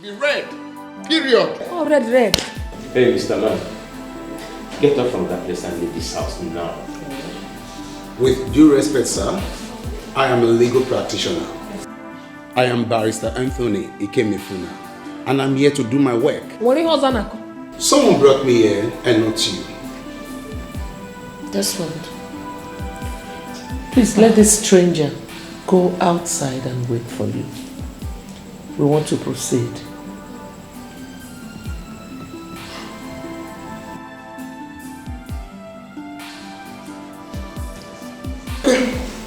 be red. Period. Oh, red. Hey, Mr. Man. Get up from that place and leave this house now. With due respect, sir, I am a legal practitioner. I am Barrister Anthony Ikemefuna, and I'm here to do my work. Someone brought me here and not you. Desmond, please let this stranger go outside and wait for you. We want to proceed.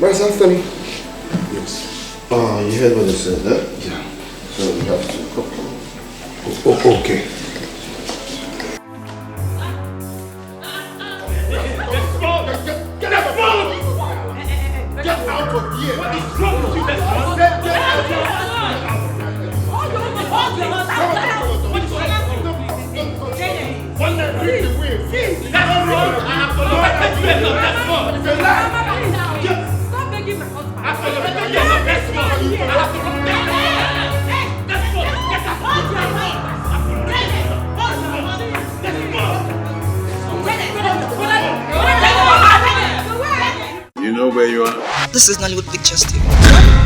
Barrister Anthony. Yes. You heard what they said, huh? Yeah. So we have to go. Okay. Get out of here! What is wrong with you? Get out! Stop begging my husband. You know where you are? This is Nollywood Pictures TV.